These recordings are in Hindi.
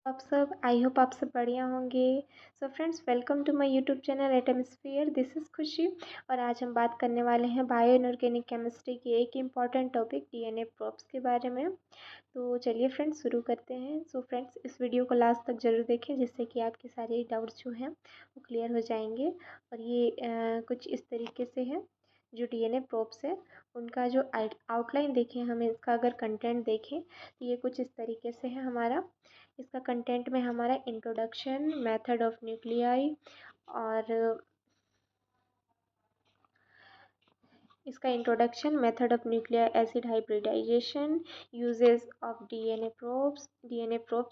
आप सब आई होप आप सब बढ़िया होंगे। So friends, welcome to my YouTube channel atmosphere. This is Khushi और आज हम बात करने वाले हैं बायो इनऑर्गेनिक केमिस्ट्री की एक इम्पॉर्टेंट टॉपिक डीएनए प्रोब्स के बारे में। तो चलिए फ्रेंड्स, शुरू करते हैं। सो फ्रेंड्स, इस वीडियो को लास्ट तक ज़रूर देखें जिससे कि आपके सारे डाउट्स जो हैं वो क्लियर हो जाएंगे। और ये कुछ इस तरीके से है जो डीएनए प्रोब्स है उनका जो आउटलाइन देखें, हमें इसका अगर कंटेंट देखें तो ये कुछ इस तरीके से है हमारा। इसका कंटेंट में हमारा इंट्रोडक्शन, मेथड ऑफ न्यूक्लियाई और इसका introduction, method of nuclear acid hybridisation, uses of DNA probes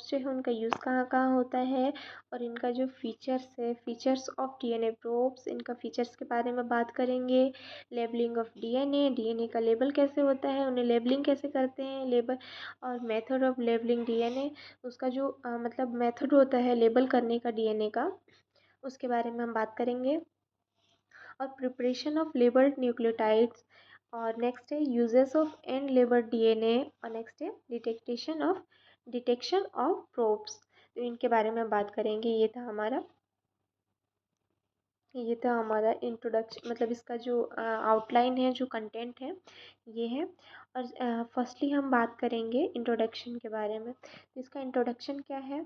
जो है उनका यूज़ कहाँ कहाँ होता है और इनका जो फीचर्स है, फीचर्स ऑफ डीएनए प्रोब्स, इनका फीचर्स के बारे में बात करेंगे। लेबलिंग ऑफ डीएनए का लेबल कैसे होता है, उन्हें लेबलिंग कैसे करते हैं, लेबल और मेथड ऑफ लेबलिंग डीएनए, उसका जो मतलब मेथड होता है लेबल करने का डीएनए का, उसके बारे में हम बात करेंगे। और प्रिपरेशन ऑफ लेबल्ड न्यूक्लियोटाइड्स, और नेक्स्ट है uses of and labelled DNA, और नेक्स्ट है डिटेक्शन ऑफ प्रोब्स। तो इनके बारे में बात करेंगे। ये था हमारा इंट्रोडक्शन, मतलब इसका जो आउटलाइन है, जो कंटेंट है ये है। और फर्स्टली हम बात करेंगे इंट्रोडक्शन के बारे में। तो इसका इंट्रोडक्शन क्या है?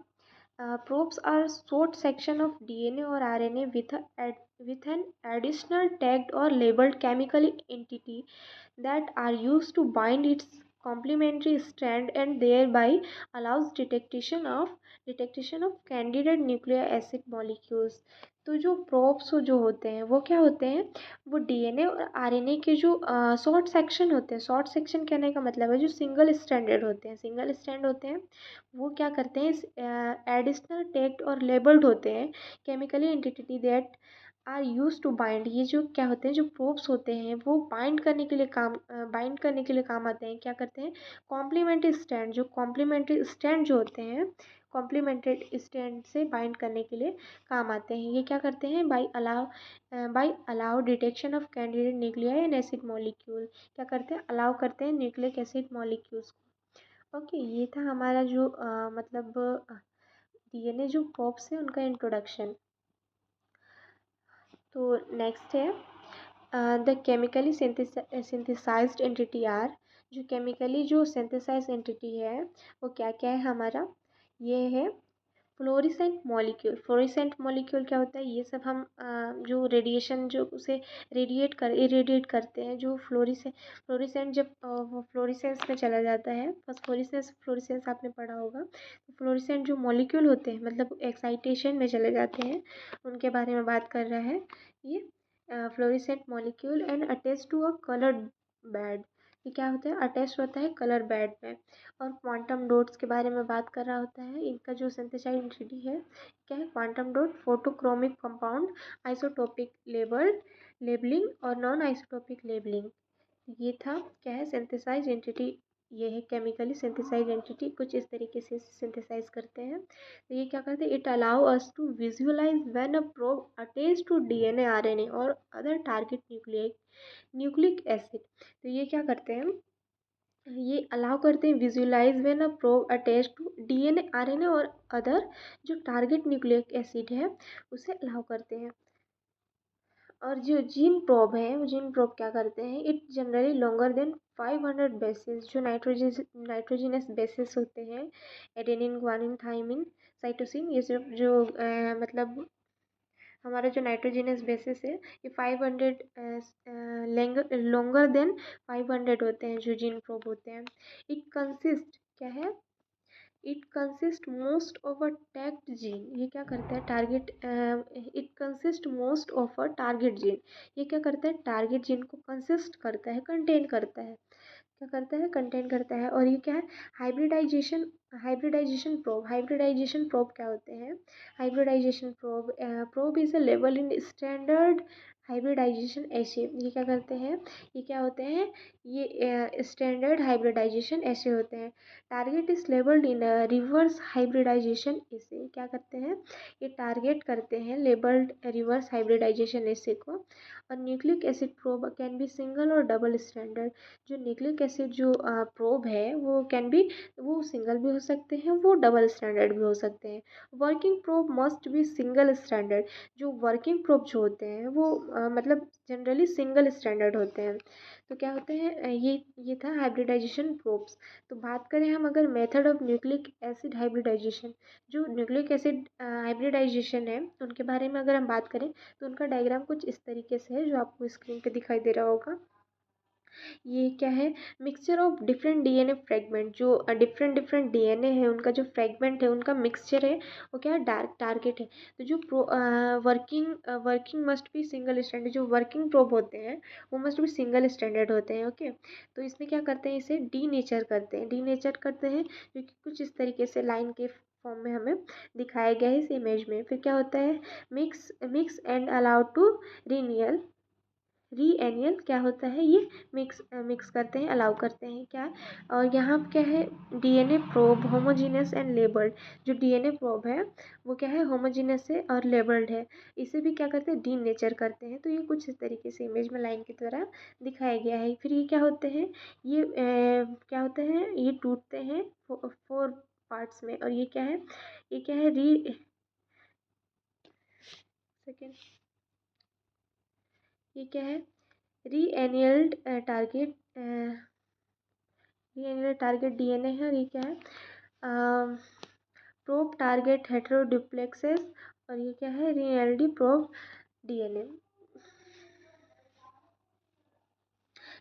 Probes are short section of DNA or RNA with an additional tagged or labeled chemical entity that are used to bind its complementary strand and thereby allows detection of candidate nucleic acid molecules। तो जो प्रोब्स जो होते हैं वो क्या होते हैं? वो डीएनए और आरएनए के जो शॉर्ट सेक्शन होते हैं, शॉर्ट सेक्शन कहने का मतलब है जो सिंगल स्ट्रैंड होते हैं, वो क्या करते हैं? एडिशनल टैग्ड और लेबल्ड होते हैं chemically entity that are use to bind. ये जो क्या होते हैं, जो प्रोब्स होते हैं वो बाइंड करने के लिए काम आते हैं। क्या करते हैं? कॉम्प्लीमेंट्री स्टैंड जो होते हैं, कॉम्प्लीमेंटेड स्टैंड से बाइंड करने के लिए काम आते हैं। ये क्या करते हैं? By allow detection of candidate nuclei and acid molecule. क्या करते हैं? अलाउ करते हैं न्यूक्लिक एसिड मॉलिक्यूल्स। ओके, ये था हमारा जो मतलब डीएनए जो प्रोब्स है उनका इंट्रोडक्शन। तो नेक्स्ट है the chemically synthesised entity are. जो केमिकली जो सिंथेसाइज एंटिटी है वो क्या क्या है हमारा? ये है फ्लोरिसेंट मॉलिक्यूल क्या होता है? ये सब हम जो रेडिएशन जो उसे इरेडिएट करते हैं, जो फ्लोरिसेंट जब वो फ्लोरिसेंस में चला जाता है, फ्लोरिसेंस आपने पढ़ा होगा। तो फ्लोरिसेंट जो मॉलिक्यूल होते हैं मतलब एक्साइटेशन में चले जाते हैं, उनके बारे में बात कर रहा है ये। Fluorescent molecule and attach to a coloured bead. ये क्या होता है? अटैच होता है कलर बेड में। और क्वांटम डॉट्स के बारे में बात कर रहा होता है। इनका जो सिंथेसाइज एंटिटी है क्या है? Quantum dot, photochromic compound, isotopic labelling और नॉन आइसोटोपिक लेबलिंग। ये था क्या है? Synthesise entity. ये है केमिकली सिंथेसाइज एंटिटी, कुछ इस तरीके से सिंथेसाइज करते हैं। तो ये क्या करते हैं? It allow us to visualise when a probe attach to DNA, RNA और अदर टारगेट न्यूक्लिक एसिड। तो ये क्या करते हैं? ये अलाउ करते हैं visualise when a probe attach to DNA, RNA और अदर जो टारगेट न्यूक्लिक एसिड है उसे अलाउ करते हैं। और जो जीन प्रोब है, वो जीन प्रोब क्या करते हैं? It generally longer than 500 basis. जो नाइट्रोजिनस बेसिस होते हैं, एडेनिन, ग्वानिन, थाइमिन, साइटोसिन, ये सब जो मतलब हमारा जो नाइट्रोजिनस बेसिस है ये 500 लॉन्गर देन 500 होते हैं जो जीन प्रोब होते हैं। इट कंसिस्ट क्या है? It consist most of a tagged gene. ये क्या करता है? Target it consist most of a target gene. ये क्या करता है? टारगेट जीन को कंसिस्ट करता है, कंटेन करता है। क्या करता है? कंटेन करता है। और ये क्या है? हाइब्रिडाइजेशन हाइब्रिडाइजेशन प्रोब क्या होते हैं? Hybridisation probe is a level in standard hybridisation assay. ये क्या करते हैं? ये क्या होते हैं? ये स्टैंडर्ड हाइब्रिडाइजेशन ऐसे होते हैं। Target is labelled in reverse hybridisation assay. क्या करते हैं? ये टारगेट करते हैं लेबल्ड रिवर्स हाइब्रिडाइजेशन ऐसे को। और nucleic acid probe can be single और डबल स्टैंडर्ड। जो न्यूक्लिक एसिड जो प्रोब है वो वो सिंगल भी हो सकते हैं वो डबल स्टैंडर्ड भी हो सकते हैं। Working probe must be single standard. जो वर्किंग प्रोब जो होते हैं वो मतलब जनरली सिंगल स्टैंडर्ड होते हैं। तो क्या होते हैं ये था हाइब्रिडाइजेशन प्रोब्स। तो बात करें हम अगर method of nucleic acid hybridisation, जो न्यूक्लिक एसिड हाइब्रिडाइजेशन है उनके बारे में अगर हम बात करें तो उनका डायग्राम कुछ इस तरीके से है जो आपको स्क्रीन पे दिखाई दे रहा होगा। ये क्या है, mixture of different DNA fragment. जो डिफरेंट डिफरेंट डीएनए है उनका जो फ्रेगमेंट है उनका मिक्सचर है वो क्या है, टारगेट है। तो जो working must be single standard. जो वर्किंग प्रोब होते हैं वो मस्ट बी सिंगल स्टैंडर्ड होते हैं। ओके, तो इसमें क्या करते हैं, इसे डीनेचर करते हैं। डीनेचर करते हैं जो कि कुछ इस तरीके से लाइन के फॉर्म में हमें दिखाया गया है इस इमेज में। फिर क्या होता है, मिक्स एंड अलाउड टू रीनियल रीएनियल क्या होता है, ये मिक्स करते हैं, अलाउ करते हैं क्या। और यहाँ क्या है, DNA probe homogeneous and labelled. जो डीएनए प्रोब है वो क्या है, होमोजीनियस है और लेबल्ड है। इसे भी क्या करते हैं, डी नेचर करते हैं। तो ये कुछ इस तरीके से इमेज में लाइन की द्वारा दिखाया गया है। फिर ये क्या होते हैं, ये क्या होते हैं, ये टूटते हैं 4 पार्ट्स में। और ये क्या है, ये क्या है, सेकेंड ये क्या है, रीएनियल्ड टारगेट डीएनए है। और ये क्या है, प्रोब टारगेट हेटेरोडुप्लेक्सेस। और ये क्या है, रीएनएलडी प्रोब डीएनए।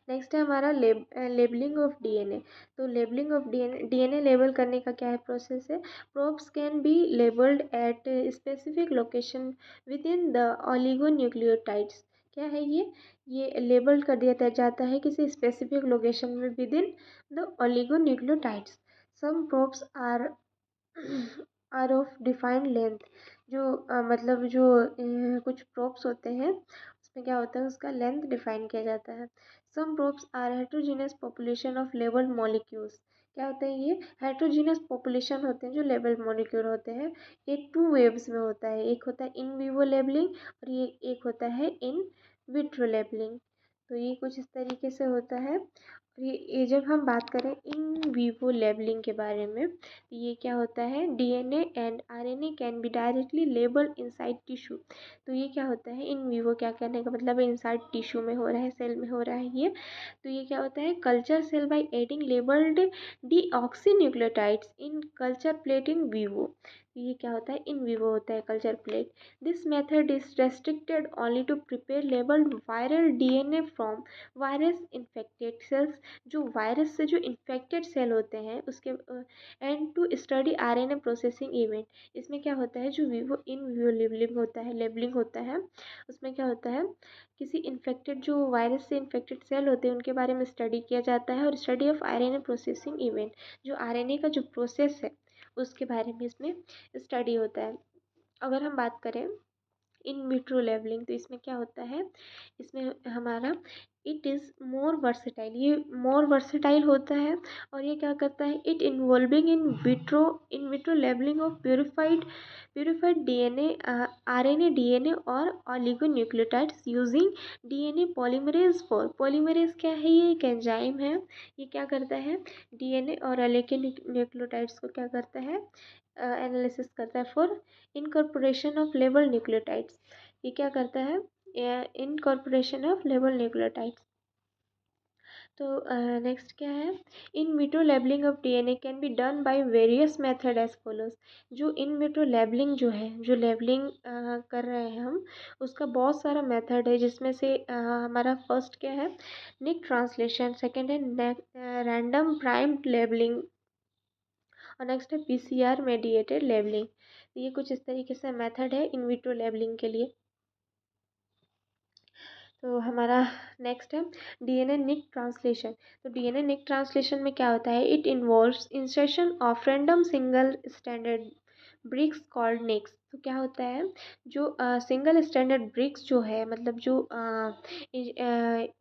नेक्स्ट है हमारा लेबलिंग ऑफ डीएनए। तो लेबलिंग ऑफ डीएनए लेबल करने का क्या है प्रोसेस है। Probes can be labelled at specific location within the oligonucleotides. क्या है ये लेबल कर दिया जाता है किसी स्पेसिफिक लोकेशन में within the oligonucleotides. Some probes are of defined length. जो मतलब जो कुछ प्रोब्स होते हैं उसमें क्या होता है, उसका लेंथ डिफाइन किया जाता है। Some probes are heterogeneous population of labelled molecules. क्या होते हैं, ये हेट्रोजीनियस पॉपुलेशन होते हैं जो लेबल्ड मॉलिक्यूल होते हैं। ये 2 वेव्स में होता है, एक होता है इन विवो लेबलिंग और ये एक होता है इन विट्रो लेबलिंग। तो ये कुछ इस तरीके से होता है। और ये जब हम बात करें इन विवो लेबलिंग के बारे में, ये क्या होता है, DNA and RNA can be directly labelled inside tissue. तो ये क्या होता है, इन विवो क्या कहने का मतलब है, इनसाइड टिश्यू में हो रहा है, सेल में हो रहा है ये। तो ये क्या होता है, culture cell by adding labelled deoxynucleotides in culture plate in vivo. ये क्या होता है, इन विवो होता है culture plate. This method is restricted only to prepare labelled viral DNA from virus infected cells. जो वायरस से जो इन्फेक्टेड सेल होते हैं उसके and to study RNA processing event. इसमें क्या होता है, जो इन विवो लेबलिंग होता है उसमें क्या होता है, किसी इन्फेक्टेड जो वायरस से इन्फेक्टेड सेल होते हैं उनके बारे में स्टडी किया जाता है। और study of RNA processing event, जो आरएनए का जो प्रोसेस है उसके बारे में इसमें स्टडी होता है। अगर हम बात करें इन विट्रो लेबलिंग, तो इसमें क्या होता है, इसमें हमारा इट इज़ मोर वर्सेटाइल, ये मोर वर्सेटाइल होता है। और ये क्या करता है, it involving in vitro labelling of purified DNA RNA DNA और oligonucleotides using DNA polymerase. Polymerase क्या है, ये एक एंजाइम है। ये क्या करता है, डीएनए और ऑलिगोन्यूक्लियोटाइड्स को क्या करता है, एनालिसिस करता है for incorporation of label nucleotides. ये क्या करता है, इनकॉर्पोरेशन ऑफ लेबल न्यूक्लियोटाइड्स। तो नेक्स्ट क्या है, in vitro labelling of DNA can be done by various method as follows. जो इन विट्रो लेबलिंग जो है, जो लेबलिंग कर रहे हैं हम, उसका बहुत सारा मेथड है जिसमें से हमारा फर्स्ट क्या है, निक ट्रांसलेशन, सेकेंड है रैंडम प्राइम्ड लेबलिंग और नेक्स्ट है पीसीआर मेडिएटेड लेबलिंग। ये कुछ इस तरीके से मेथड है इन विट्रो लेबलिंग के लिए। तो हमारा नेक्स्ट है डीएनए निक ट्रांसलेशन। तो डीएनए निक ट्रांसलेशन में क्या होता है, it involves insertion of random single standard bricks called nicks. तो क्या होता है, जो सिंगल स्टैंडर्ड ब्रिक्स जो है, मतलब जो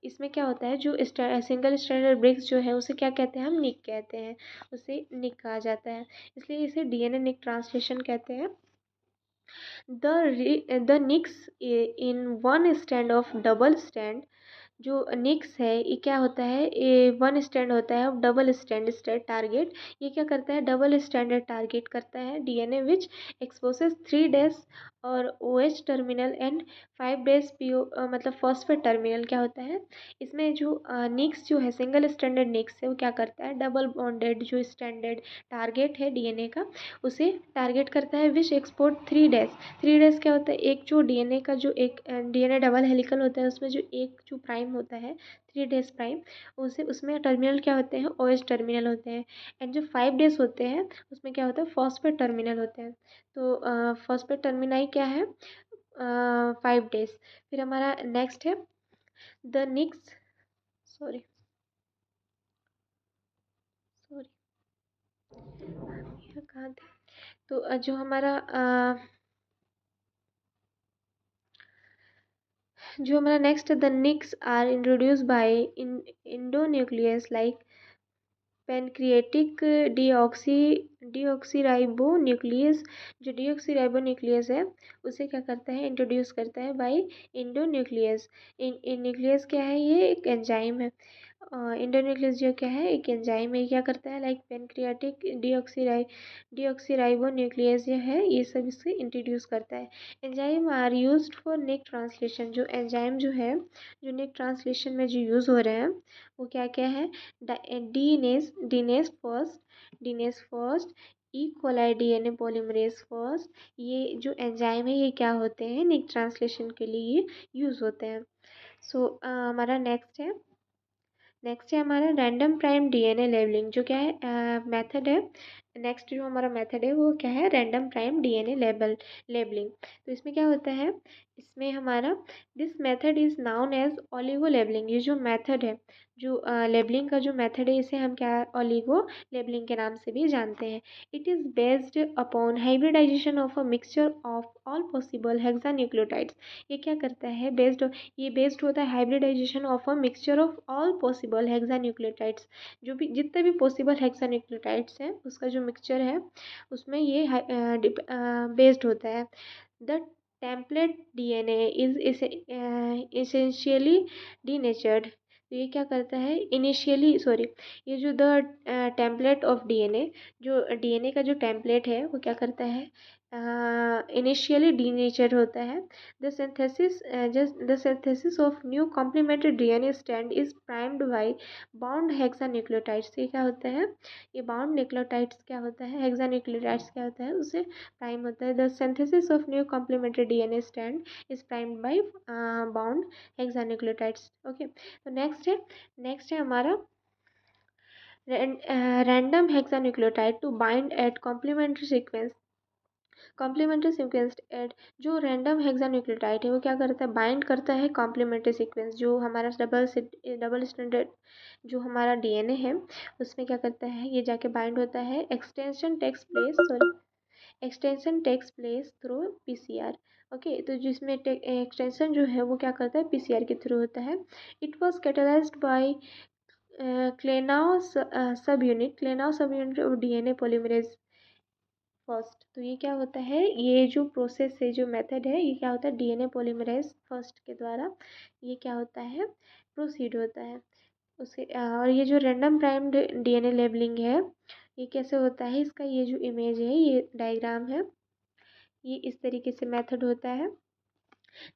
इसमें क्या होता है, जो सिंगल स्टैंडर्ड ब्रिक्स जो है उसे क्या कहते हैं, हम निक कहते हैं, उसे निक कहा जाता है, इसलिए इसे डीएनए निक ट्रांसलेशन कहते हैं। The nicks in one strand of double strand जो निक्स है ये क्या होता है, ये वन स्टैंड होता है, डबल स्टैंड स्टेट टारगेट। ये क्या करता है, डबल स्टैंडर्ड टारगेट करता है डीएनए विच एक्सपोसेस 3 डेज और OH terminal and 5 days PO मतलब फॉस्फेट टर्मिनल। क्या होता है इसमें जो निक्स जो है, सिंगल स्टैंडर्ड निक्स है, वो क्या करता है, डबल बॉन्डेड जो स्टैंडर्ड टारगेट है डीएनए का, उसे टारगेट करता है विच एक्सपोर्ट 3 डेज। 3 डेज क्या होता है, एक जो डीएनए का जो एक डीएनए डबल हेलिकल होता है, उसमें जो एक जो प्राइम होता है 3 डेज प्राइम, उसे उसमें टर्मिनल क्या होते हैं, ओएच टर्मिनल होते हैं। एंड जो 5 डेज होते हैं उसमें क्या होता है, फॉस्फेट टर्मिनल होते हैं। तो फॉस्फेट टर्मिनाई क्या है, 5 डेज। फिर हमारा नेक्स्ट है द निक्स, सॉरी सॉरी ये कहाँ थे। तो जो हमारा जो हमारा next the nicks are introduce by in endonuclease like pancreatic deoxy deoxyribo nuclease. जो डीऑक्सीराइबो न्यूक्लियस है उसे क्या करता है, इंट्रोड्यूस करता है बाय इंडोन्यूक्लियस। इन न्यूक्लियस क्या है, ये एक एंजाइम है। इंडोन्यूक्लियस जो क्या है, एक एंजाइम है। क्या करता है, लाइक पेनक्रियाटिक डीऑक्सीराइबो न्यूक्लियस जो है, ये सब इससे इंट्रोड्यूस करता है। Enzyme are used for nick translation. जो एंजाइम जो है, जो निक ट्रांसलेशन में जो यूज़ हो रहे हैं, वो क्या क्या है, DNase first, E coli DNA polymerase first. ये जो एंजाइम है, ये क्या होते हैं, निक ट्रांसलेशन के लिए ये यूज़ होते हैं। सो हमारा नेक्स्ट है हमारा रैंडम प्राइम डीएनए लेबलिंग। जो क्या है, मेथड है। नेक्स्ट जो हमारा मेथड है वो क्या है, रैंडम प्राइम डीएनए लेबलिंग। तो इसमें क्या होता है, इसमें हमारा this method is known as oligo labelling. ये जो मेथड है, जो लेबलिंग का जो मेथड है, इसे हम क्या, ओलिगो लेबलिंग के नाम से भी जानते हैं। It is based upon hybridization of a mixture of all possible hexanucleotides. ये क्या करता है, ये बेस्ड होता है hybridization of a mixture of all possible hexanucleotides. जो भी जितने भी पॉसिबल हेक्सान्यूक्लियोटाइड्स हैं, उसका जो मिक्सचर है, उसमें ये बेस्ड होता है। The template DNA is essentially denatured. तो ये क्या करता है, इनिशियली सॉरी, ये जो द टेम्पलेट ऑफ डीएनए, जो डीएनए का जो टेम्पलेट है, वो क्या करता है, इनिशियली डीनेचर होता है। The synthesis of new complementary DNA strand is primed by bound hexanucleotides. ये क्या होता है, ये बाउंड न्यूक्लियोटाइड्स क्या होता है, हेक्सान्यूक्लियोटाइड्स क्या होता है, उसे प्राइम होता है। The synthesis of new complementary DNA strand is primed by bound hexanucleotides. Okay, तो नेक्स्ट है हमारा random hexanucleotide to bind at complementary sequence at. जो रैंडम हेक्सान्यूक्लियोटाइड है, वो क्या करता है, बाइंड करता है कॉम्प्लीमेंट्री सीक्वेंस। जो हमारा डबल स्टैंडर्ड जो हमारा डीएनए है, उसमें क्या करता है, ये जाके बाइंड होता है। Extension takes place through PCR. Okay, तो जिसमें एक्सटेंशन जो है, वो क्या करता है, पीसीआर के थ्रू होता है। It was catalyzed by Klenow subunit of DNA polymerase first. तो ये क्या होता है, ये जो प्रोसेस है, जो मेथड है, ये क्या होता है, डीएनए पॉलीमरेज फर्स्ट के द्वारा ये क्या होता है, प्रोसीड होता है। उसे और ये जो रैंडम प्राइम्ड डीएनए लेबलिंग है, ये कैसे होता है, इसका ये जो इमेज है, ये डायग्राम है, ये इस तरीके से मेथड होता है,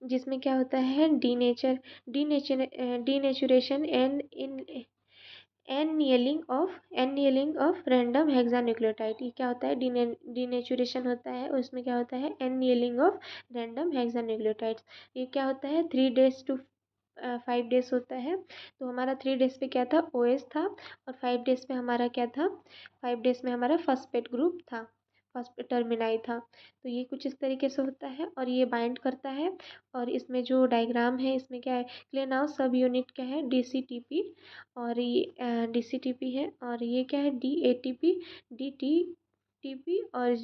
जिसमें क्या होता है, denaturation and in annealing of random hexanucleotide. ये क्या होता है, डीनेचुरेशन होता है, और इसमें क्या होता है, एनियलिंग ऑफ रैंडम हेक्सान्यूक्लियोटाइड्स। ये क्या होता है, 3 days to 5 days होता है। तो हमारा 3 days पे क्या था, ओएस था, और 5 days पे हमारा क्या था, 5 days में हमारा फॉस्फेट ग्रुप था, फॉस्फेट टर्मिनाई था। तो ये कुछ इस तरीके से होता है, और ये बाइंड करता है। और इसमें जो डायग्राम है, इसमें क्या है, क्लेनाउ सब यूनिट क्या है, डीसीटीपी, और ये डीसीटीपी है, और ये क्या है, डीएटीपी, डीटीटीपी और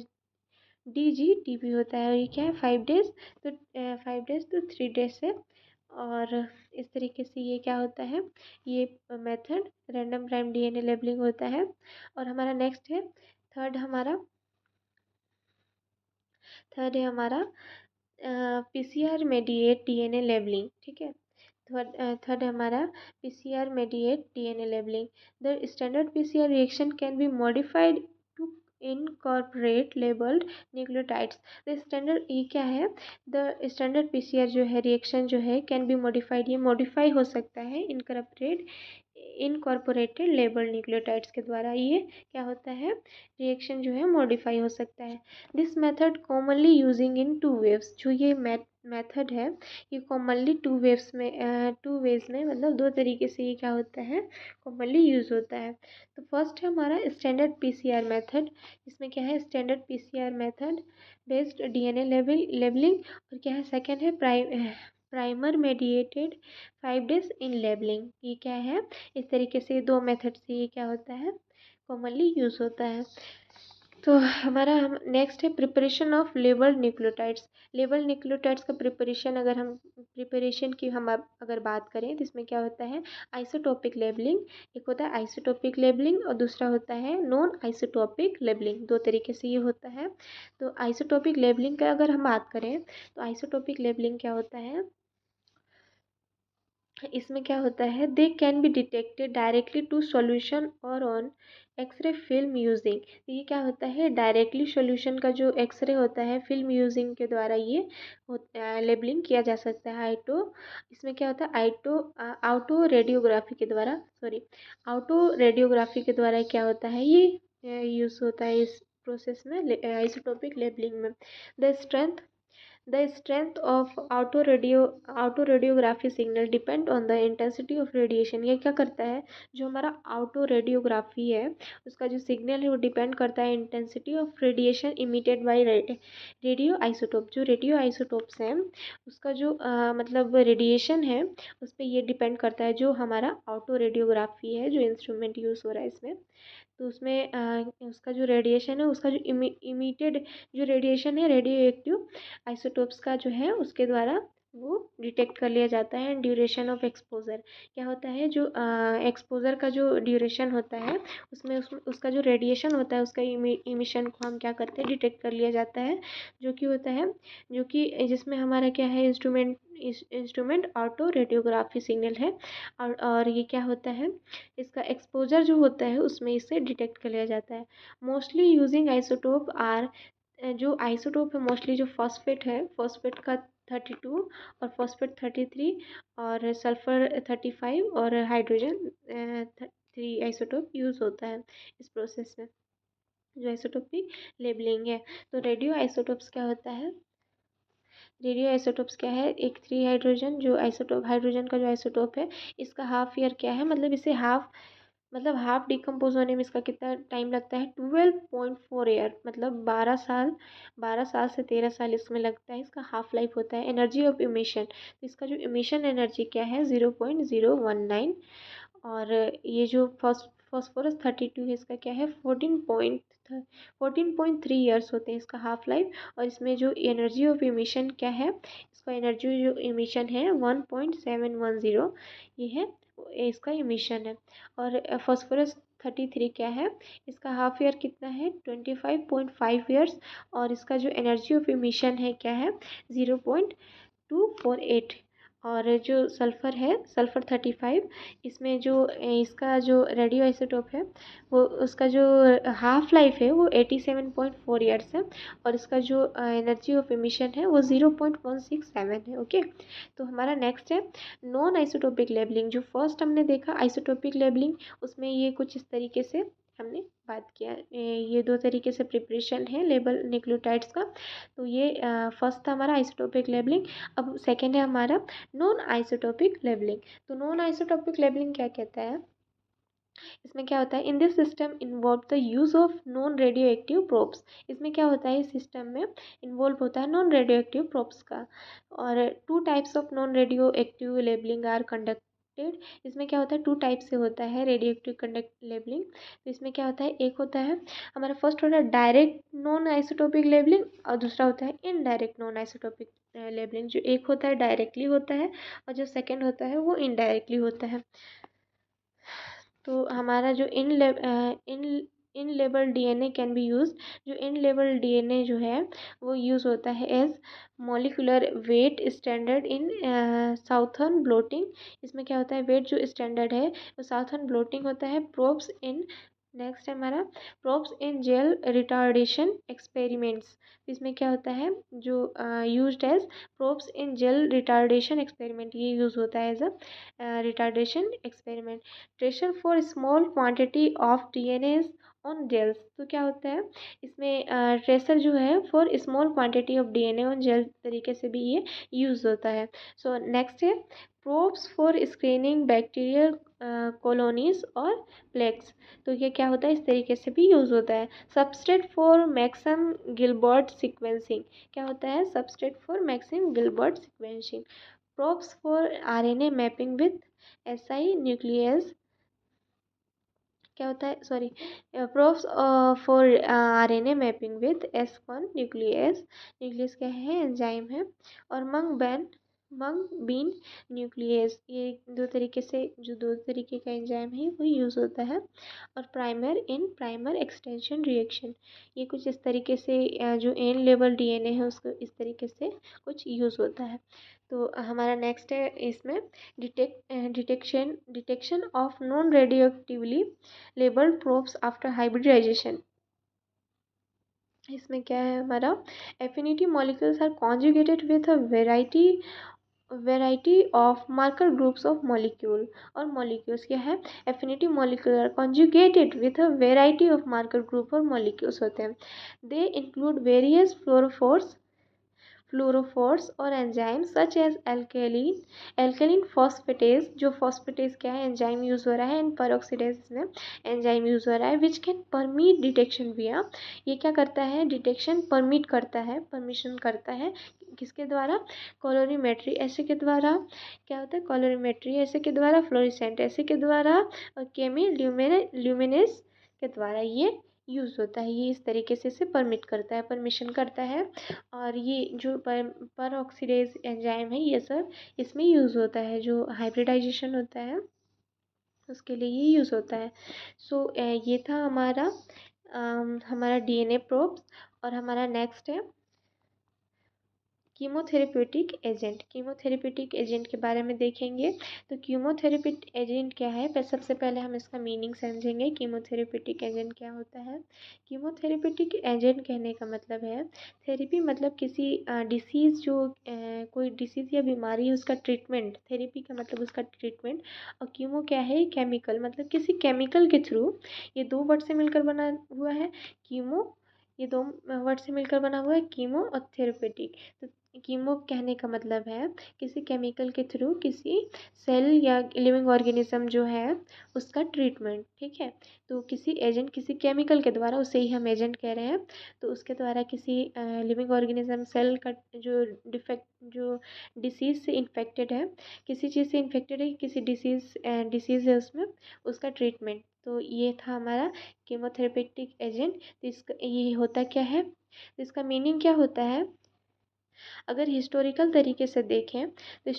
डीजीटीपी होता है। और ये क्या है, 5 days। तो 5 days तो 3 days है। और इस तरीके से ये क्या होता है, ये method random prime DNA labelling होता है। और हमारा नेक्स्ट है थर्ड है हमारा पीसीआर मेडिएट डीएनए लेबलिंग। ठीक है, थर्ड हमारा PCR mediate DNA labeling. The standard PCR reaction can be modified to incorporate labeled nucleotides. The standard ये क्या है? The standard PCR जो है reaction जो है can be modified, ये modify हो सकता है इनकॉर्पोरेटेड लेबल न्यूक्लियोटाइड्स के द्वारा ये क्या होता है, रिएक्शन जो है मॉडिफाई हो सकता है. This method commonly using in two waves. जो ये मेथड है ये कॉमनली टू वेज में मतलब दो तरीके से ये क्या होता है, कॉमनली यूज होता है. तो फर्स्ट है हमारा स्टैंडर्ड PCR मेथड. इसमें क्या है, standard PCR method based DNA labelling. और क्या है, सेकेंड है प्राइमर मेडिएटेड 5 days इन लेबलिंग. ये क्या है, इस तरीके से दो मेथड से ये क्या होता है, कॉमनली यूज होता है. तो हमारा हम नेक्स्ट है preparation of labelled nucleotides. Labelled nucleotides का प्रिपरेशन की हम अगर बात करें तो इसमें क्या होता है, आइसोटोपिक लेबलिंग. एक होता है आइसोटोपिक लेबलिंग और दूसरा होता है नॉन आइसोटोपिक लेबलिंग. दो तरीके से ये होता है. तो आइसोटोपिक लेबलिंग का अगर हम बात करें तो आइसोटोपिक लेबलिंग क्या होता है, इसमें क्या होता है, they can be detected directly to solution और ऑन एक्सरे फिल्म यूजिंग. ये क्या होता है, डायरेक्टली सॉल्यूशन का जो एक्सरे होता है फिल्म यूजिंग के द्वारा ये लेबलिंग किया जा सकता है. इसमें क्या होता है, आउटो रेडियोग्राफी के द्वारा क्या होता है, ये यूज़ होता है इस प्रोसेस में, आइसोटोपिक लेबलिंग में. The strength of auto radiography signal depend on the intensity of radiation. ये क्या करता है, जो हमारा auto radiography है उसका जो सिग्नल है वो डिपेंड करता है intensity of radiation emitted by radio isotope. जो रेडियो आइसोटोप्स हैं उसका जो मतलब रेडिएशन है उस पर ये डिपेंड करता है. जो हमारा ऑटो रेडियोग्राफी है, जो इंस्ट्रूमेंट यूज़ हो रहा है इसमें, तो उसमें उसका जो रेडिएशन है, उसका जो इमिटेड जो रेडिएशन है रेडियो एक्टिव आइसोटोप्स का जो है उसके द्वारा वो डिटेक्ट कर लिया जाता है. ड्यूरेशन ऑफ एक्सपोजर क्या होता है, जो एक्सपोजर का जो ड्यूरेशन होता है उसमें उसका जो रेडिएशन होता है उसका इमिशन को हम क्या करते हैं, डिटेक्ट कर लिया जाता है. जो कि होता है, जो कि जिसमें हमारा क्या है, इंस्ट्रूमेंट ऑटो रेडियोग्राफी सिग्नल है. और ये क्या होता है, इसका एक्सपोजर जो होता है उसमें इससे डिटेक्ट कर लिया जाता है. मोस्टली यूजिंग आइसोटोप आर, जो आइसोटोप है मोस्टली जो फॉस्फेट का 32 और फॉस्फेट 33 और सल्फर 35 और हाइड्रोजन 3 आइसोटोप यूज़ होता है इस प्रोसेस में, जो आइसोटोपिक लेबलिंग है. तो रेडियो आइसोटोप्स क्या होता है, रेडियो आइसोटोप्स क्या है, एक 3 हाइड्रोजन जो हाइड्रोजन का जो आइसोटोप है इसका हाफ ईयर क्या है, मतलब इसे हाफ डिकम्पोज होने में इसका कितना टाइम लगता है, 12.4 ईयर, मतलब 12 साल से 13 साल इसमें लगता है, इसका हाफ लाइफ होता है. एनर्जी ऑफ इमिशन, तो इसका जो इमिशन एनर्जी क्या है 0.019. और ये जो फॉस्फोरस 32 है इसका क्या है 14.3 ईयर्स होते हैं इसका हाफ लाइफ. और इसमें जो एनर्जी ऑफ इमिशन क्या है, इसका एनर्जी जो इमिशन है 1.710, ये है इसका इमिशन है. और फॉस्फोरस 33 क्या है, इसका हाफ ईयर कितना है 25.5 ईयर्स. और इसका जो एनर्जी ऑफ इमिशन है क्या है 0.248. और जो सल्फ़र है सल्फ़र 35, इसमें जो इसका जो रेडियो आइसोटोप है वो उसका जो हाफ लाइफ है वो 87.4 ईयर्स है. और इसका जो एनर्जी ऑफ इमिशन है वो 0.167 है. ओके, तो हमारा नेक्स्ट है नॉन आइसोटोपिक लेबलिंग. जो फर्स्ट हमने देखा आइसोटोपिक लेबलिंग, उसमें ये कुछ इस तरीके से हमने बात किया. ये दो तरीके से प्रिपरेशन है लेबल न्यूक्लियोटाइड्स का. तो ये फर्स्ट था हमारा आइसोटोपिक लेबलिंग. अब सेकेंड है हमारा नॉन आइसोटोपिक लेबलिंग. तो नॉन आइसोटोपिक लेबलिंग क्या कहता है, इसमें क्या होता है, in this system involve the use of non radio active probes. इसमें क्या होता है, इस सिस्टम में इन्वॉल्व होता है नॉन रेडियो एक्टिव प्रोब्स का. और 2 types of non radio active labelling are conducted. इसमें क्या होता है, 2 टाइप से होता है रेडियो एक्टिव कंडक्ट लेबलिंग. तो इसमें क्या होता है, एक होता है हमारा फर्स्ट होता है डायरेक्ट नॉन आइसोटोपिक लेबलिंग और दूसरा होता है इनडायरेक्ट नॉन आइसोटोपिक लेबलिंग. जो एक होता है डायरेक्टली होता है और जो सेकेंड होता है वो इनडायरेक्टली होता है. तो हमारा जो इन label DNA can be use. जो इन लेबल डीएनए जो है वो यूज़ होता है as molecular weight standard in Southern blotting. इसमें क्या होता है, वेट जो स्टैंडर्ड है वो साउथर्न ब्लोटिंग होता है। प्रोब्स इन, नेक्स्ट है हमारा probes in gel retardation experiments. इसमें क्या होता है, जो used as probes in gel retardation experiment, ये यूज़ होता है as a retardation experiment. Tracer for small quantity of DNA on gels. तो क्या होता है इसमें ट्रेसर जो है for small quantity of DNA on gel तरीके से भी ये यूज़ होता है। सो नेक्स्ट है probes for screening bacterial colonies और प्लेक्स। तो ये क्या होता है, इस तरीके से भी यूज़ होता है। Substrate for Maxam Gilbert sequencing. क्या होता है, substrate for Maxam Gilbert sequencing. Probes for RNA mapping with S I nuclease. क्या होता है, sorry, probes for RNA mapping with S1 nuclease. Nuclease क्या है, एंजाइम है। और मंग बीन न्यूक्लियस, ये दो तरीके से, जो दो तरीके का एंजाइम है वो यूज़ होता है। और प्राइमर इन प्राइमर एक्सटेंशन रिएक्शन, ये कुछ इस तरीके से जो एन लेवल डीएनए है उसको इस तरीके से कुछ यूज़ होता है। तो हमारा नेक्स्ट है इसमें detection of non radioactively labelled probes after hybridization. इसमें क्या है हमारा, affinity molecules are conjugated with a variety of marker groups of molecule. और मॉलिक्यूल्स क्या है, affinity molecule are conjugated with a variety of marker group और मॉलिक्यूल्स होते हैं। दे इंक्लूड वेरियस फ्लोरोफोर्स और enzyme such as alkaline phosphatase. जो फॉस्फेटेज क्या है, एंजाइम यूज़ हो रहा है। एंड पेरोक्सीडेज में एंजाइम यूज़ हो रहा है विच कैन परमिट डिटेक्शन विया। ये क्या करता है, डिटेक्शन परमिट करता है, परमिशन करता है किसके द्वारा, कॉलोरीमेट्री ऐसे के द्वारा। क्या होता है, कॉलोरीमेट्री ऐसे के द्वारा, फ्लोरिसेंट ऐसे के द्वारा, और केमी ल्यूमिनेस के द्वारा ये यूज़ होता है। ये इस तरीके से इसे परमिट करता है, परमिशन करता है। और ये जो पर ऑक्सीडेज एंजाइम है ये सब इसमें यूज़ होता है, जो हाइब्रिडाइजेशन होता है उसके लिए ये यूज़ होता है। सो ये था हमारा डीएनए प्रोब्स। और हमारा नेक्स्ट है कीमोथेरेप्यूटिक एजेंट। कीमोथेरेप्यूटिक एजेंट के बारे में देखेंगे। तो कीमोथेरेपिक एजेंट क्या है, सबसे पहले हम इसका मीनिंग समझेंगे। कीमोथेरेप्यूटिक एजेंट क्या होता है। कीमोथेरेप्यूटिक एजेंट कहने का मतलब है, थेरेपी मतलब किसी डिसीज़, जो कोई डिसीज़ या बीमारी है उसका ट्रीटमेंट। थेरेपी का मतलब उसका ट्रीटमेंट। और कीमो क्या है, केमिकल, मतलब किसी केमिकल के थ्रू। ये दो वर्ड से मिलकर बना हुआ है कीमो, ये दो वर्ड से मिलकर बना हुआ है कीमो और थेरेपेटिक। तो कीमो कहने का मतलब है किसी केमिकल के थ्रू किसी सेल या लिविंग ऑर्गेनिज्म जो है उसका ट्रीटमेंट, ठीक है। तो किसी एजेंट, किसी केमिकल के द्वारा, उसे ही हम एजेंट कह रहे हैं, तो उसके द्वारा किसी लिविंग ऑर्गेनिज्म सेल का जो डिसीज़ से इन्फेक्टेड है, किसी चीज़ से इन्फेक्टेड है, किसी डिसीज़ है उसमें, उसका ट्रीटमेंट। तो ये था हमारा कीमोथेरेपेटिक एजेंट। तो इसका ये होता क्या है, तो इसका मीनिंग क्या होता है। अगर हिस्टोरिकल तरीके से देखें तो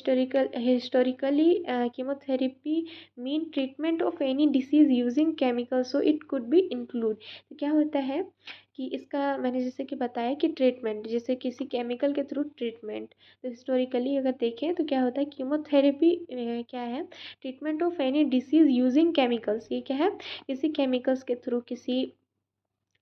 historically chemotherapy mean treatment of any disease using chemical, so it could be include. तो क्या होता है कि इसका मैंने जैसे कि बताया कि ट्रीटमेंट, जैसे किसी केमिकल के थ्रू ट्रीटमेंट। तो हिस्टोरिकली अगर देखें तो क्या होता है, कीमोथेरेपी क्या है, treatment of any disease using chemicals. ये क्या है, किसी केमिकल्स के थ्रू किसी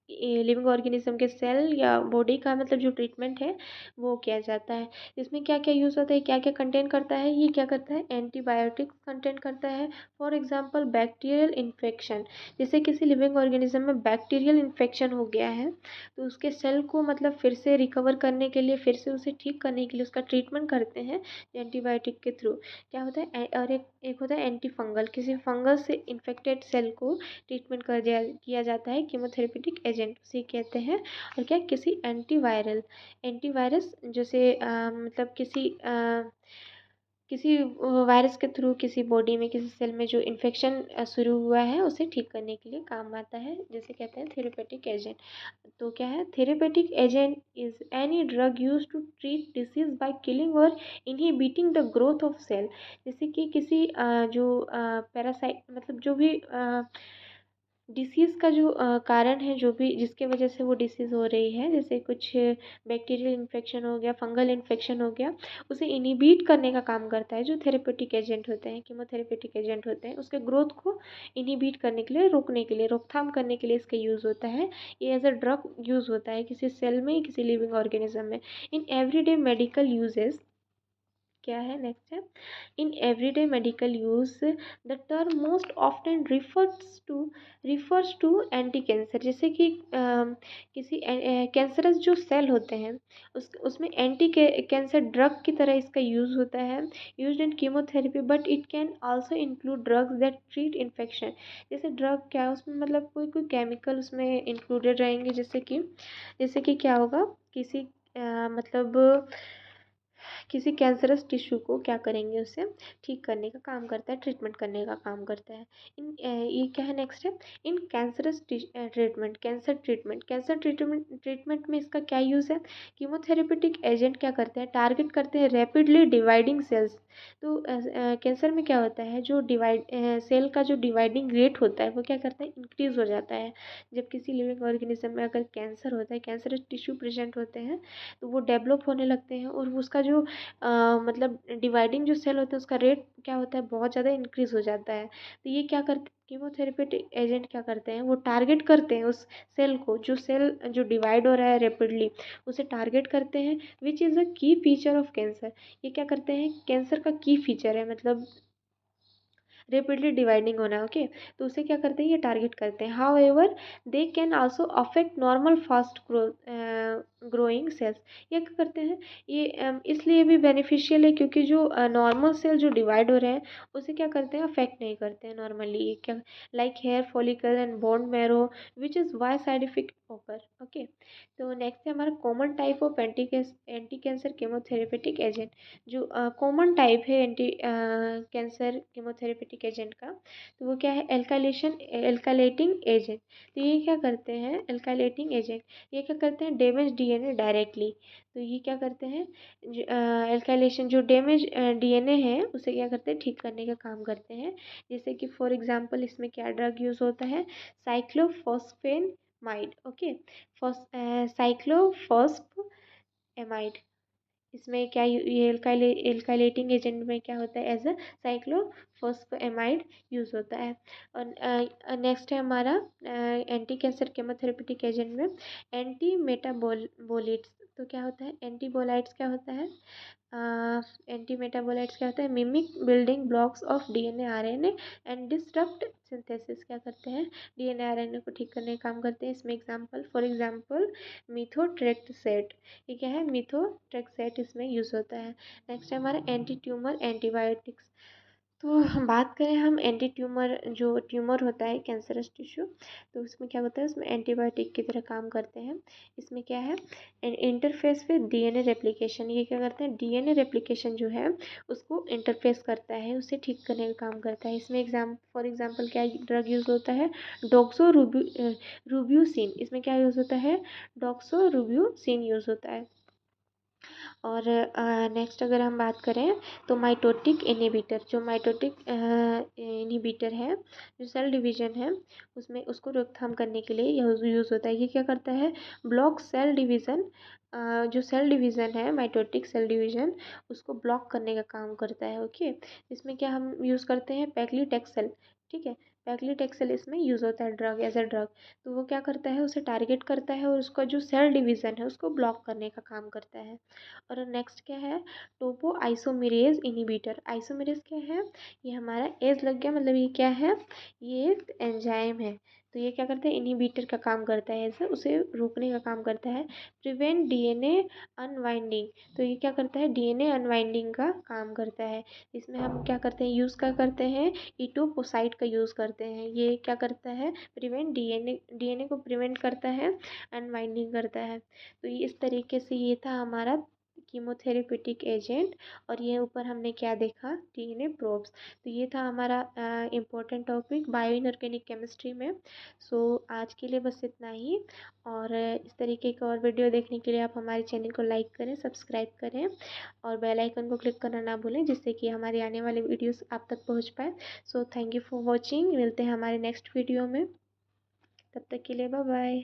लिविंग ऑर्गेनिज्म के सेल या बॉडी का मतलब जो ट्रीटमेंट है वो किया जाता है। इसमें क्या क्या यूज़ होता है, क्या क्या कंटेंट करता है, ये क्या करता है, एंटीबायोटिक कंटेंट करता है। फॉर एग्जांपल बैक्टीरियल इन्फेक्शन, जैसे किसी लिविंग ऑर्गेनिज्म में बैक्टीरियल इन्फेक्शन हो गया है तो उसके सेल को मतलब फिर से रिकवर करने के लिए, फिर से उसे ठीक करने के लिए उसका ट्रीटमेंट करते हैं एंटीबायोटिक के थ्रू। क्या होता है, और एक होता है एंटी फंगल, किसी फंगस से इन्फेक्टेड सेल को ट्रीटमेंट किया जाता है कीमोथेरेपेटिक एजेंट उसे कहते हैं। और क्या, किसी एंटीवायरस जैसे मतलब किसी वायरस के थ्रू किसी बॉडी में, किसी सेल में जो इन्फेक्शन शुरू हुआ है उसे ठीक करने के लिए काम आता है, जिसे कहते हैं थेरेपेटिक एजेंट। तो क्या है, therapeutic agent is any drug use to treat disease by killing or inhibiting the growth of cell. जैसे कि किसी जो पैरासाइट, मतलब जो भी डिसीज़ का जो कारण है, जो भी जिसके वजह से वो डिसीज़ हो रही है, जैसे कुछ बैक्टीरियल इन्फेक्शन हो गया, फंगल इन्फेक्शन हो गया, उसे इनहिबिट करने का काम करता है जो थेरेप्यूटिक एजेंट होते हैं, कीमोथेरेप्यूटिक एजेंट होते हैं। उसके ग्रोथ को इनहिबिट करने के लिए, रोकने के लिए, रोकथाम करने के लिए इसका यूज़ होता है। ये एज अ ड्रग यूज़ होता है किसी सेल में, किसी लिविंग ऑर्गेनिज्म में। इन एवरीडे मेडिकल यूजेस, क्या है नेक्स्ट है, in everyday medical use the term most often refers to anti cancer. जैसे कि किसी कैंसरस जो सेल होते हैं उसमें एंटी कैंसर ड्रग की तरह इसका यूज़ होता है, use in chemotherapy, but it can also include drugs that treat infection. जैसे ड्रग क्या है उसमें, मतलब कोई कोई केमिकल उसमें इंक्लूडेड रहेंगे, जैसे कि क्या होगा, मतलब किसी कैंसरस टिश्यू को क्या करेंगे, उससे ठीक करने का काम करता है, ट्रीटमेंट करने का काम करता है। ये क्या है नेक्स्ट है, इन कैंसरस ट्रीटमेंट, कैंसर ट्रीटमेंट में इसका क्या यूज़ है। कीमोथेरेपेटिक एजेंट क्या करते हैं, टारगेट करते हैं रैपिडली डिवाइडिंग सेल्स। तो कैंसर में क्या होता है, जो सेल का जो डिवाइडिंग रेट होता है वो क्या करता है, इंक्रीज़ हो जाता है। जब किसी लिविंग ऑर्गेनिज्म में अगर कैंसर होता है, कैंसरस टिश्यू प्रेजेंट होते हैं, तो वो डेवलप होने लगते हैं, और उसका जो मतलब डिवाइडिंग जो सेल होता है उसका रेट क्या होता है, बहुत ज़्यादा इंक्रीज़ हो जाता है। तो ये क्या करते हैं, कीमोथेरेपेटिक एजेंट क्या करते हैं, वो टारगेट करते हैं उस सेल को, जो सेल जो डिवाइड हो रहा है रेपिडली, उसे टारगेट करते हैं, विच इज़ अ की फीचर ऑफ कैंसर। ये क्या करते हैं, कैंसर का की फीचर है, मतलब रेपिडली डिवाइडिंग होना है, ओके। तो उसे क्या करते हैं, ये टारगेट करते हैं। However they can also affect normal fast growing cells. ये क्या करते हैं, ये इसलिए भी बेनिफिशियल है क्योंकि जो नॉर्मल सेल जो डिवाइड हो रहे हैं उसे क्या करते हैं, अफेक्ट नहीं करते हैं नॉर्मली। ये क्या, like hair follicle and bone marrow, which is why side effect occur, okay. तो नेक्स्ट है हमारा common type of anti cancer chemotherapeutic agent. जो कॉमन टाइप है एंटी कैंसर कीमोथेरेपेटिक एजेंट का, तो वो क्या है, एल्कालेटिंग एजेंट। तो ये क्या करते हैं, एल्कालेटिंग एजेंट, ये क्या करते हैं, डैमेज डीएनए डायरेक्टली। तो ये क्या करते हैं, एल्कालेशन, जो डैमेज डीएनए है उसे क्या करते हैं, ठीक करने का काम करते हैं। जैसे कि फॉर एग्जांपल इसमें क्या ड्रग यूज़ होता है, साइक्लोफॉस्फेनामाइड, ओके, साइक्लोफॉस्फेनामाइड। इसमें क्या ये एल्काइलेटिंग एजेंट में क्या होता है, एज अ साइक्लोफॉस्फेनामाइड यूज़ होता है। और नेक्स्ट है हमारा एंटी कैंसर केमोथेरेपेटिक एजेंट में एंटी मेटाबोलिट्स। तो क्या होता है, एंटीबोलाइट्स क्या होता है, एंटी मेटाबोलाइट्स क्या होता है, mimic building blocks of DNA RNA and disturbed synthesis. क्या करते हैं, डीएनए आरएनए को ठीक करने का काम करते हैं। इसमें फॉर एग्जांपल मिथोट्रेक्सेट, ये क्या है, मिथोट्रेक्सेट इसमें यूज़ होता है। नेक्स्ट है हमारा एंटी ट्यूमर एंटीबायोटिक्स। तो हम बात करें, हम एंटी ट्यूमर, जो ट्यूमर होता है कैंसरस टिश्यू, तो उसमें क्या होता है, उसमें एंटीबायोटिक की तरह काम करते हैं। इसमें क्या है, इंटरफेस विद डीएनए रेप्लिकेशन। ये क्या करते हैं, डीएनए रेप्लिकेशन जो है उसको इंटरफेस करता है, उसे ठीक करने का काम करता है। इसमें फॉर एग्जांपल क्या ड्रग यूज़ होता है, डॉक्सो रूब्यूसिन। इसमें क्या यूज़ होता है, डॉक्सो रूब्यूसिन यूज़ होता है। और नेक्स्ट अगर हम बात करें तो माइटोटिक इनहिबिटर, जो माइटोटिक इनहिबिटर है, जो सेल डिवीजन है उसमें उसको रोकथाम करने के लिए यह यूज़ होता है। ये क्या करता है, ब्लॉक सेल डिवीज़न, जो सेल डिवीज़न है, माइटोटिक सेल डिवीज़न, उसको ब्लॉक करने का काम करता है, ओके। इसमें क्या हम यूज़ करते हैं, पैक्लीटेक्सेल, ठीक है, पैक्लीटेक्सेल इसमें यूज़ होता है ड्रग, एज अ ड्रग। तो वो क्या करता है, उसे टारगेट करता है और उसका जो सेल डिवीज़न है उसको ब्लॉक करने का काम करता है। और नेक्स्ट क्या है, टोपो आइसोमेरेज इनहिबिटर। आइसोमेरेज क्या है, ये हमारा एज लग गया, मतलब ये क्या है, ये एक एंजाइम है। तो ये क्या करता है, इनहिबिटर का काम करता है, ऐसे उसे रोकने का काम करता है। प्रिवेंट डीएनए अनवाइंडिंग, तो ये क्या करता है, डीएनए अनवाइंडिंग का काम करता है। इसमें हम क्या करते हैं, यूज़ क्या करते हैं, इटोपोसाइट का यूज़ करते हैं। ये क्या करता है, प्रिवेंट डीएनए को प्रिवेंट करता है, अनवाइंडिंग करता है। तो ये इस तरीके से ये था हमारा कीमोथेरेपेटिक एजेंट। और ये ऊपर हमने क्या देखा, डीएनए प्रोब्स। तो ये था हमारा important topic bio inorganic chemistry में। सो आज के लिए बस इतना ही। और इस तरीके का और वीडियो देखने के लिए आप हमारे चैनल को लाइक करें, सब्सक्राइब करें और बेल आइकन को क्लिक करना ना भूलें, जिससे कि हमारे आने वाले वीडियोस आप तक पहुंच पाए। So thank you for watching, मिलते हैं हमारे नेक्स्ट वीडियो में। तब तक के लिए बाय बाय।